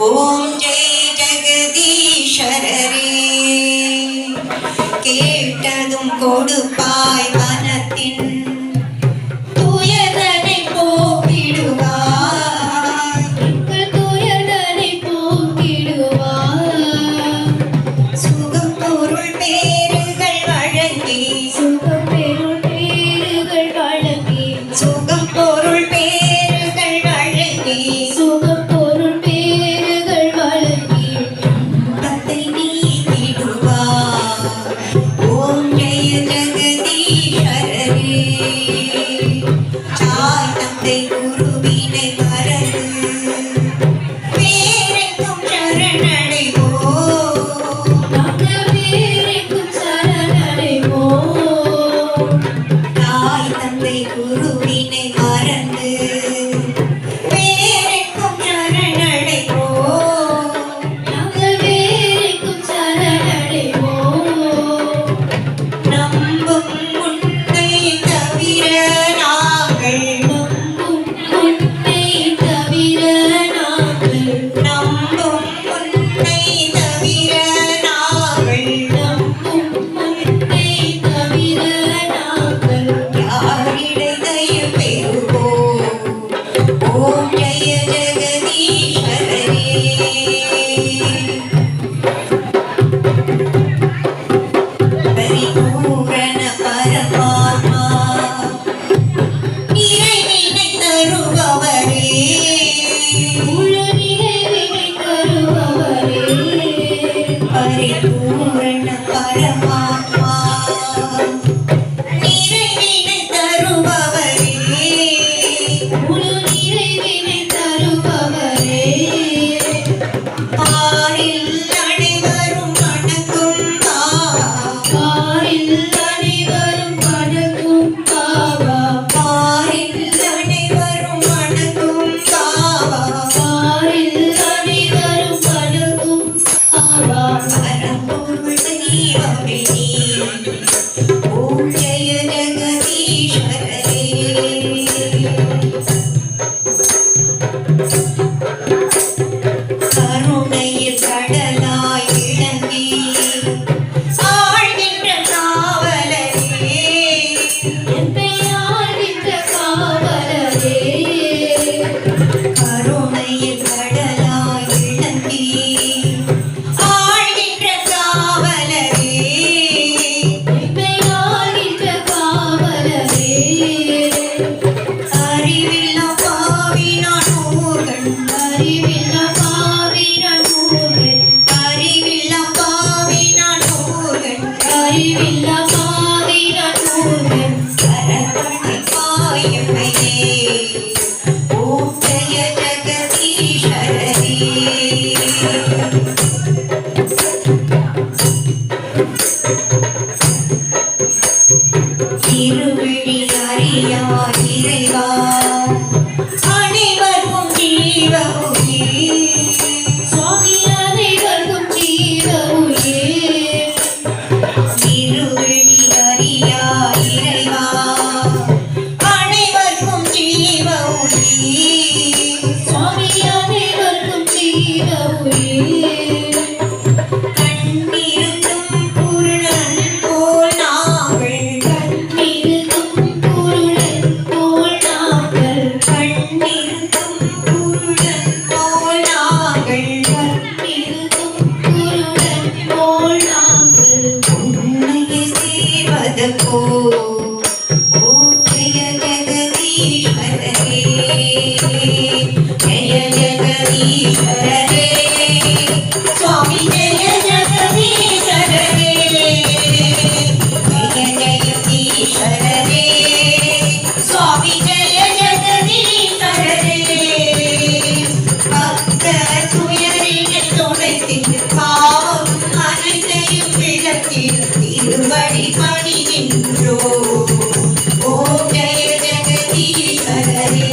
ஓம் ஜெய ஜெகதீஸ்வரரே. கேட்டதும் கொடுப்பாய் மனத்தின் துயரனை போக்கிடுவாய், துயரனை போக்கிடுவாய். சுகம் பொருள் பேறுகள் வழங்கி, சுகம் பொருள் பேறுகள் வழங்கி, சுகம் பொருள் பேறுகள் வழங்கி, சுகம் பொருள் பேறுகள் வழங்கி தத்தை நீக்கிடுவாய். ஓம் ஜெய ஜெகதீஸ்வரரே. தாய் தந்தை குருவினை மறந்து வேறெங்கும் சரணடைவோம், நாங்கள் வேறெங்கும் சரணடைவோம். தாய் தந்தை குருவினை மறந்து வேறெங்கும் சரணடைவோம், நாங்கள் வேறெங்கும் சரணடைவோம். நம்பும் உன்னை தவிர நாங்கள், நம்பும் உன்னை தவிர நாங்கள், நம்பும் உன்னை தவிர நாங்கள், நம்பும் உன்னை தவிர நாங்கள் யாரிடையும் பெறுவோம். ஓம் ஜெய ஜெகதீஸ்வரரே. பரிபூரண பரமாத்மா நிறைவினை தருபவரே, முழு நிறைவினை தருபவரே. பரிபூரண பரமாத்மா நிறைவினை தருபவரே, முழு நிறைவினை தருபவரே. பாரில் அனைவரும் வணங்கும் பாபா, பாரில் அனைவரும் வணங்கும் பாபா, பாரில் அனைவரும் வணங்கும் பாபா, பாரில் அனைவரும் வணங்கும் பாபா. பரம்பொருள் தெய்வமே நீ. ஓம் ஜெய ஜெகதீஸ்வரரே. கருணையில் கடலாய் விளங்கி ஆழ்கின்ற காவலரே, என்னை ஆழ்கின்ற காவலரே. கருணையில் கடலாய் விளங்கி ஆழ்கின்ற காவலரே, என்னை ஆழ்கின்ற காவலரே. அறிவில்லா பாவினான் ஊர்கள், அறிவில்லா பாவினான் ஊர்கள், அறிவில்லா பாவினான் ஊர்கள், அறிவில்லா பாவினான் ஊர்கள் சரவணை பாயமையே. ஓம் ஜெய ஜெகதீஸ்வரரே. திருவிழி அறியா இறைவா அனைவருக்கும் ஜீவ உயிர், சுவாமி அனைவருக்கும் ஜீவ உயிர். திருவிழி அறியா இறைவா அனைவருக்கும் ஜீவ உயிர், சுவாமி அனைவருக்கும் ஜீவ உயிர். கண்ணிருந்தும் குருடன் போல் நாங்கள், கண்ணிருந்தும் குருடன் போல் நாங்கள், கண்ணிருந்தும் குருடன் போல் நாங்கள், கண்ணிருந்தும் குருடன் போல் நாங்கள் உன்னையே சேர்வதற்கோ. ஓம் ஜெய ஜெகதீஸ்வரரே. ஜெய ஜெகதீஸ்வரரே. சுவாமி ஜெய ஜெகதீஸ்வரரே. ஜெய ஜெகதீஸ்வரரே. சுவாமி ஜெய ஜெகதீஸ்வரரே. பக்த துயரினை துடைத்திட்டு பாவம் அனைத்தையும் விளக்கி திருவடி பணிகின்றோம். ஓம் ஜெய ஜெகதீஸ்வரரே.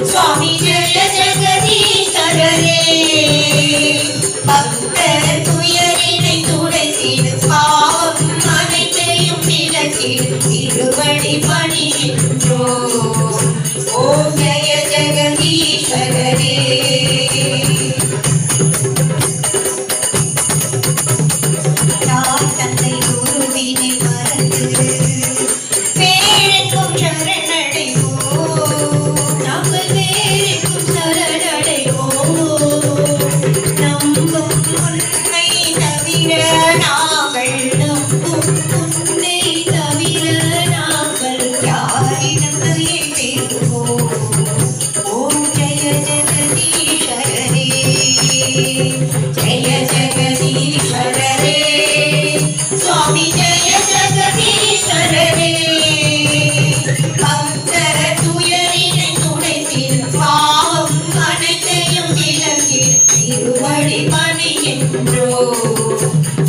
சுவாமி ஜெய ஜெகதீஸ்வரரே பக்தர் துயரினை துடைத்திடு பாவம் அனைத்தையும் விலக்கிடு திருவடி பணிகின்றோம் ஓம் ஜெய ஜெகதீஸ்வரரே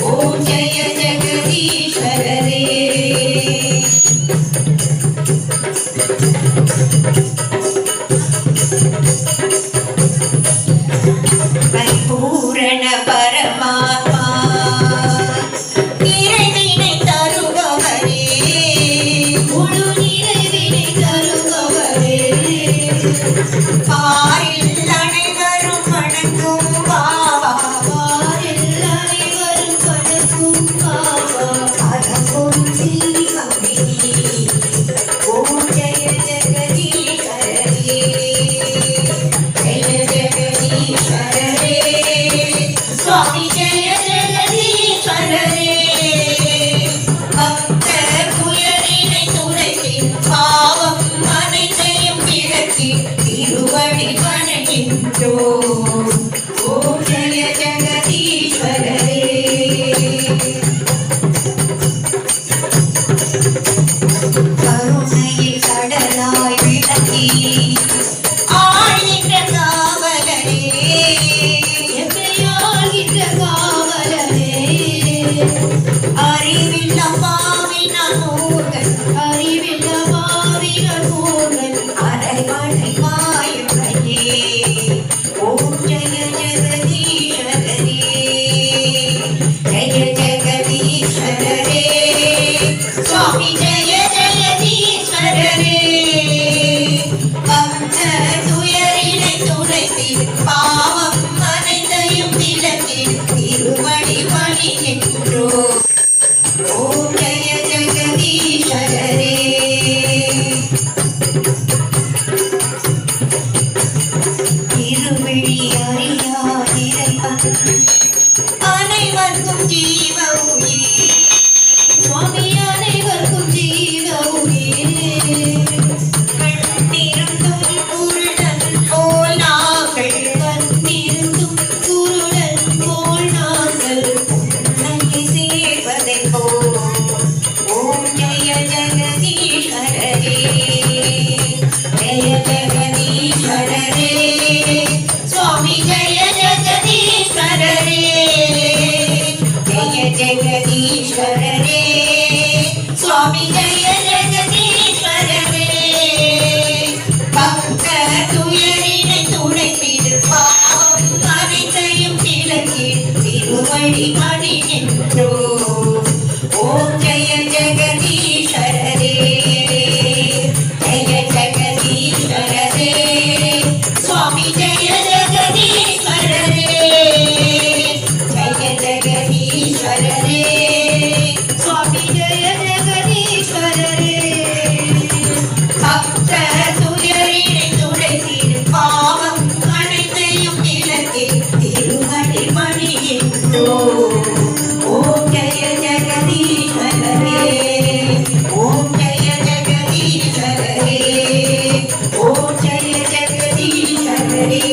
ஓம் ஜெய ஜெகதீஸ்வரரே பரிபூரண பரமாத்மா நிறைவினை தருபவரே முழு நிறைவினை தருபவரே பாரில் அனைவரும் வணங்கும் பாவா சுவாமி ஜெய ஜெகதீஸ்வரரே பக்தர் துயரினை துடைத்தி பாவம் அனைத்தையும் விலக்கி திருவடி வணங்கின்றோம் ஓம் ஜெய ஜெகதீஸ்வரரே கருணையில் கடலாய் விளக்கி ஆழ்கின்ற காவலரே அறிவில்ல பாவினார் மூர்கன் அரைவணை மாயமையே ஓம் ஜெய ஜெகதீஸ்வரரே ஜெய ஜெகதீஸ்வரரே சுவாமி ஜெய ஜெகதீஸ்வரரே பக்தர் துயரினை துடைத்தி பாவம் அனைத்தையும் விலக்கி திருவடி பணிகின்றோம் ஓம் ஜெய ஜெகதீஸ்வரரே திருவிழி அறியாதிரைவன் அனைவருக்கும் ஜீவ உயிர் சுவாமி அனைவருக்கும் ஜீவ உயிர் கண்ணிருந்தும் குருடன் போல் நாங்கள் கண்ணிருந்தும் குருடன் போல் நாங்கள் உன்னை சேர்வதை போல் ஓம் ஜெய ஜெகதீஸ்வரரே ஜெய ஜெகதீஸ்வரரே சுவாமி ஜெய ஜெகதீஸ்வரரே ஜெய ஜெகதீஸ்வரரே சுவாமி ஜெய ஜெகதீஸ்வரரே பக்தர் துயரினை துடைத்திடு பாவம் அனைத்தையும் விலக்கி திருவடி பணிகின்றோம் ஓம் ஜெய ஜெகதீஸ்வரரே ஜெய ஜெகதீஸ்வரரே சுவாமி ஜெய ஜெகதீஸ்வரரே ஜெய ஜெகதீஸ்வரரே சுவாமி ஜெய ஜெகதீஸ்வரரே பக்தர் துயரினை துடைத்திடு பாவம் அனைத்தையும் விலக்கி திருவடி பணிகின்றோம் ஓம் ஜெய ஜெகதீஸ்வரரே ஓம் ஜெய ஜெகதீஸ்வரரே ஓம் ஜெய ஜெகதீஸ்வரரே